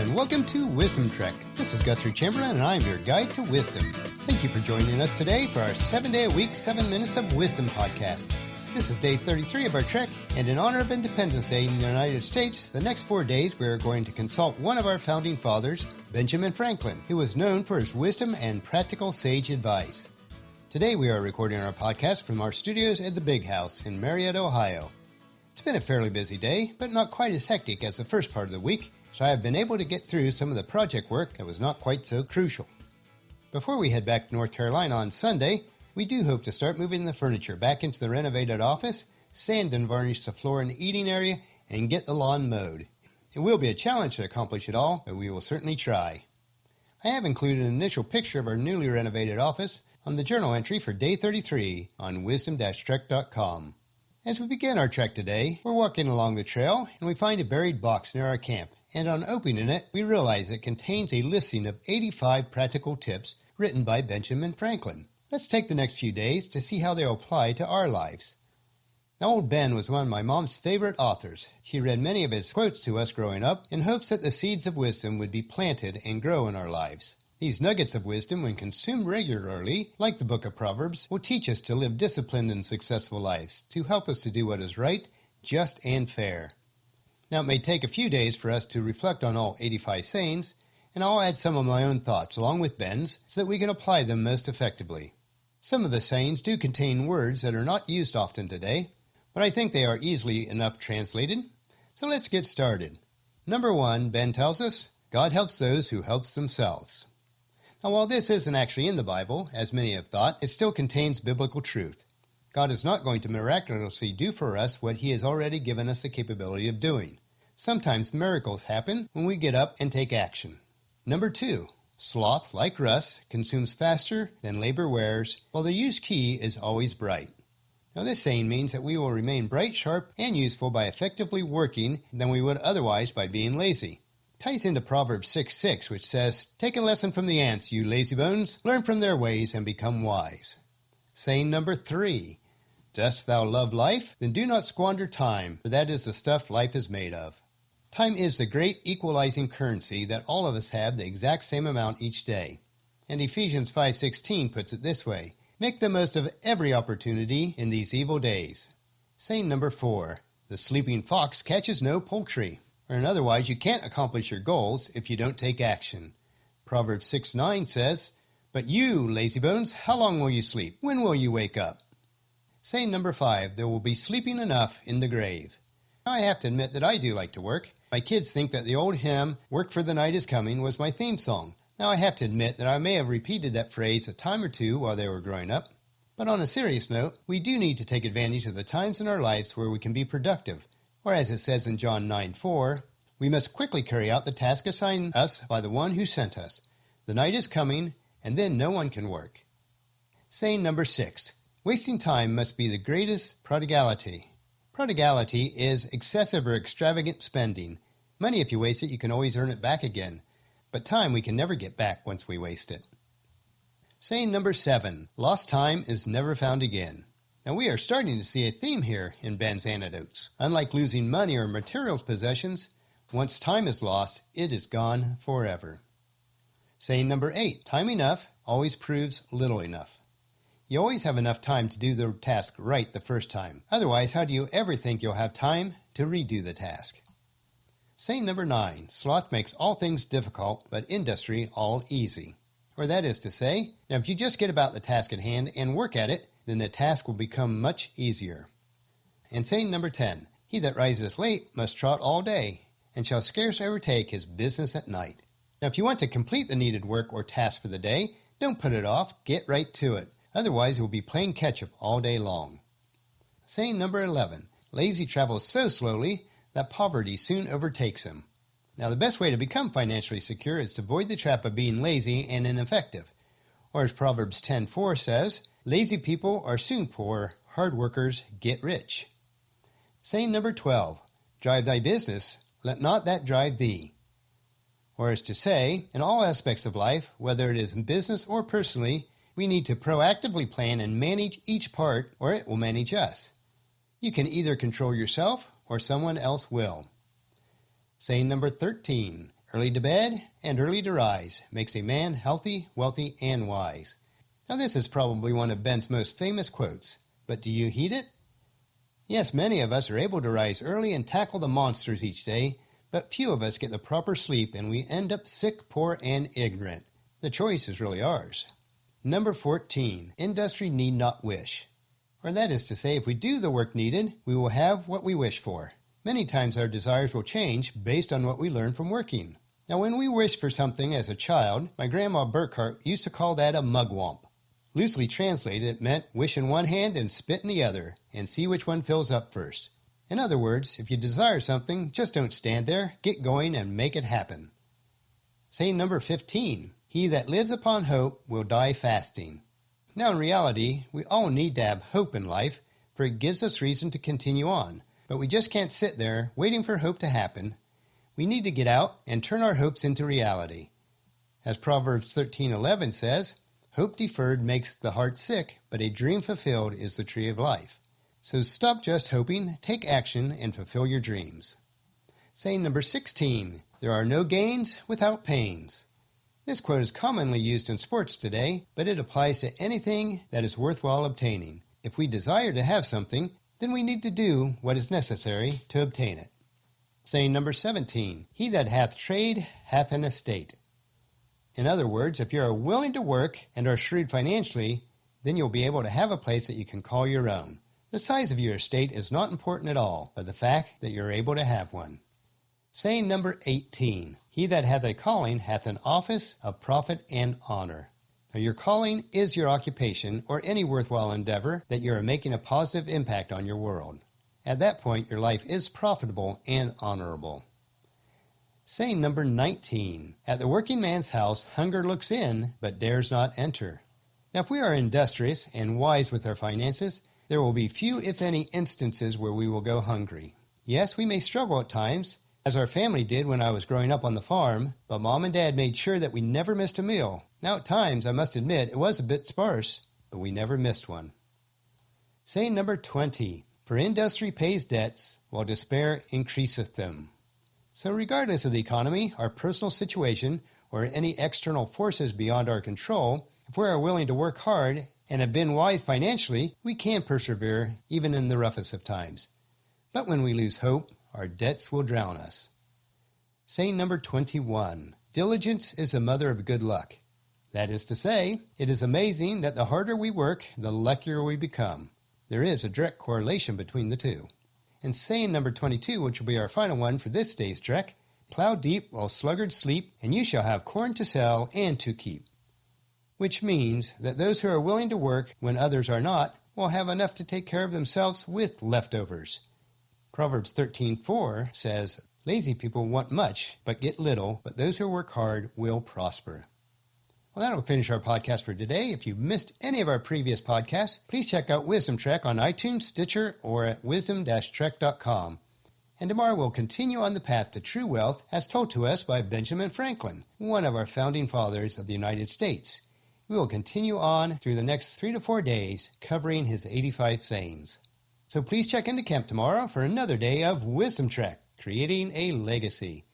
and welcome to Wisdom Trek. This is Guthrie Chamberlain, and I'm your guide to wisdom. Thank you for joining us today for our 7-day-a-week, 7 Minutes of Wisdom podcast. This is day 33 of our trek, and in honor of Independence Day in the United States, the next 4 days we are going to consult one of our founding fathers, Benjamin Franklin, who was known for his wisdom and practical sage advice. Today we are recording our podcast from our studios at the Big House in Marietta, Ohio. It's been a fairly busy day, but not quite as hectic as the first part of the week, so I have been able to get through some of the project work that was not quite so crucial. Before we head back to North Carolina on Sunday, we do hope to start moving the furniture back into the renovated office, sand and varnish the floor in the eating area, and get the lawn mowed. It will be a challenge to accomplish it all, but we will certainly try. I have included an initial picture of our newly renovated office on the journal entry for day 33 on wisdom-trek.com. As we begin our trek today, we're walking along the trail and we find a buried box near our camp, and on opening it, we realize it contains a listing of 85 practical tips written by Benjamin Franklin. Let's take the next few days to see how they apply to our lives. Now, old Ben was one of my mom's favorite authors. She read many of his quotes to us growing up in hopes that the seeds of wisdom would be planted and grow in our lives. These nuggets of wisdom, when consumed regularly, like the book of Proverbs, will teach us to live disciplined and successful lives, to help us to do what is right, just, and fair. Now, it may take a few days for us to reflect on all 85 sayings, and I'll add some of my own thoughts along with Ben's so that we can apply them most effectively. Some of the sayings do contain words that are not used often today, but I think they are easily enough translated. So let's get started. Number 1, Ben tells us, God helps those who help themselves. Now, while this isn't actually in the Bible, as many have thought, it still contains biblical truth. God is not going to miraculously do for us what He has already given us the capability of doing. Sometimes miracles happen when we get up and take action. Number 2, sloth, like rust, consumes faster than labor wears, while the used key is always bright. Now, this saying means that we will remain bright, sharp, and useful by effectively working than we would otherwise by being lazy. Ties into Proverbs 6:6, which says, "Take a lesson from the ants, you lazybones, learn from their ways and become wise." Saying number 3, dost thou love life? Then do not squander time, for that is the stuff life is made of. Time is the great equalizing currency that all of us have the exact same amount each day. And Ephesians 5:16 puts it this way, make the most of every opportunity in these evil days. Saying number 4, the sleeping fox catches no poultry. And otherwise, you can't accomplish your goals if you don't take action. Proverbs 6:9 says, but you, lazybones, how long will you sleep? When will you wake up? Saying number 5, there will be sleeping enough in the grave. Now, I have to admit that I do like to work. My kids think that the old hymn, Work for the Night is Coming, was my theme song. Now, I have to admit that I may have repeated that phrase a time or two while they were growing up. But on a serious note, we do need to take advantage of the times in our lives where we can be productive. Or as it says in John 9:4, we must quickly carry out the task assigned us by the one who sent us. The night is coming, and then no one can work. Saying number 6, wasting time must be the greatest prodigality. Prodigality is excessive or extravagant spending. Money, if you waste it, you can always earn it back again. But time we can never get back once we waste it. Saying number 7, lost time is never found again. Now, we are starting to see a theme here in Ben's anecdotes. Unlike losing money or material possessions, once time is lost, it is gone forever. Saying number 8, time enough always proves little enough. You always have enough time to do the task right the first time. Otherwise, how do you ever think you'll have time to redo the task? Saying number 9, sloth makes all things difficult, but industry all easy. Or that is to say, now if you just get about the task at hand and work at it, then the task will become much easier. And saying number 10, he that rises late must trot all day, and shall scarce ever take his business at night. Now, if you want to complete the needed work or task for the day, don't put it off, get right to it. Otherwise, you'll be playing catch-up all day long. Saying number 11, lazy travels so slowly that poverty soon overtakes him. Now, the best way to become financially secure is to avoid the trap of being lazy and ineffective. Or as Proverbs 10:4 says, lazy people are soon poor, hard workers get rich. Saying number 12, drive thy business, let not that drive thee. Or as to say, in all aspects of life, whether it is in business or personally, we need to proactively plan and manage each part, or it will manage us. You can either control yourself or someone else will. Saying number 13, Early to bed and early to rise makes a man healthy, wealthy, and wise. Now this is probably one of Ben's most famous quotes, but do you heed it? Yes, many of us are able to rise early and tackle the monsters each day, but few of us get the proper sleep and we end up sick, poor, and ignorant. The choice is really ours. Number 14, industry need not wish. Or that is to say, if we do the work needed, we will have what we wish for. Many times our desires will change based on what we learn from working. Now, when we wished for something as a child, my grandma Burkhart used to call that a mugwump. Loosely translated, it meant wish in one hand and spit in the other, and see which one fills up first. In other words, if you desire something, just don't stand there, get going and make it happen. Saying number 15, he that lives upon hope will die fasting. Now in reality, we all need to have hope in life, for it gives us reason to continue on, but we just can't sit there waiting for hope to happen. We need to get out and turn our hopes into reality. As Proverbs 13:11 says, hope deferred makes the heart sick, but a dream fulfilled is the tree of life. So stop just hoping, take action, and fulfill your dreams. Saying number 16, there are no gains without pains. This quote is commonly used in sports today, but it applies to anything that is worthwhile obtaining. If we desire to have something, then we need to do what is necessary to obtain it. Saying number 17, he that hath trade hath an estate. In other words, if you are willing to work and are shrewd financially, then you'll be able to have a place that you can call your own. The size of your estate is not important at all, but the fact that you're able to have one. Saying number 18, he that hath a calling hath an office of profit and honor. Now your calling is your occupation or any worthwhile endeavor that you are making a positive impact on your world. At that point, your life is profitable and honorable. Saying number 19, at the working man's house, hunger looks in, but dares not enter. Now, if we are industrious and wise with our finances, there will be few, if any, instances where we will go hungry. Yes, we may struggle at times, as our family did when I was growing up on the farm, but Mom and Dad made sure that we never missed a meal. Now, at times, I must admit, it was a bit sparse, but we never missed one. Saying number 20, for industry pays debts, while despair increaseth them. So regardless of the economy, our personal situation, or any external forces beyond our control, if we are willing to work hard and have been wise financially, we can persevere even in the roughest of times. But when we lose hope, our debts will drown us. Saying number 21, diligence is the mother of good luck. That is to say, it is amazing that the harder we work, the luckier we become. There is a direct correlation between the two. And saying number 22, which will be our final one for this day's trek, plow deep while sluggards sleep, and you shall have corn to sell and to keep. Which means that those who are willing to work when others are not will have enough to take care of themselves with leftovers. Proverbs 13:4 says, lazy people want much, but get little, but those who work hard will prosper. Well, that'll finish our podcast for today. If you've missed any of our previous podcasts, please check out Wisdom Trek on iTunes, Stitcher, or at wisdom-trek.com. And tomorrow we'll continue on the path to true wealth as told to us by Benjamin Franklin, one of our founding fathers of the United States. We will continue on through the next 3 to 4 days, covering his 85 sayings. So please check into camp tomorrow for another day of Wisdom Trek, creating a legacy.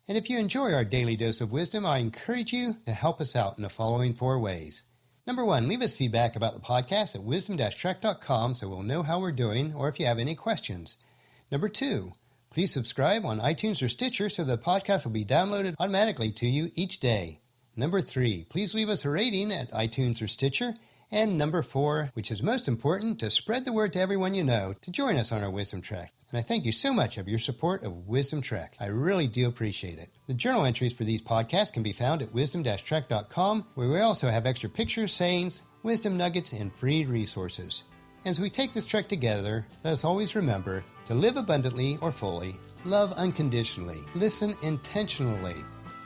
And if you enjoy our daily dose of wisdom, I encourage you to help us out in the following 4 ways. Number 1, leave us feedback about the podcast at wisdom-trek.com so we'll know how we're doing or if you have any questions. Number 2, please subscribe on iTunes or Stitcher so the podcast will be downloaded automatically to you each day. Number 3, please leave us a rating at iTunes or Stitcher. And number 4, which is most important, to spread the word to everyone you know to join us on our Wisdom Trek. And I thank you so much for your support of Wisdom Trek. I really do appreciate it. The journal entries for these podcasts can be found at wisdom-trek.com, where we also have extra pictures, sayings, wisdom nuggets, and free resources. As we take this trek together, let us always remember to live abundantly or fully, love unconditionally, listen intentionally,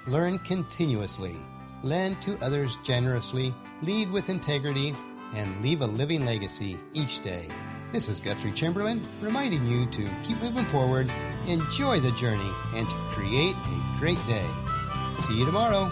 learn continuously, lend to others generously, lead with integrity, and leave a living legacy each day. This is Guthrie Chamberlain, reminding you to keep moving forward, enjoy the journey, and to create a great day. See you tomorrow.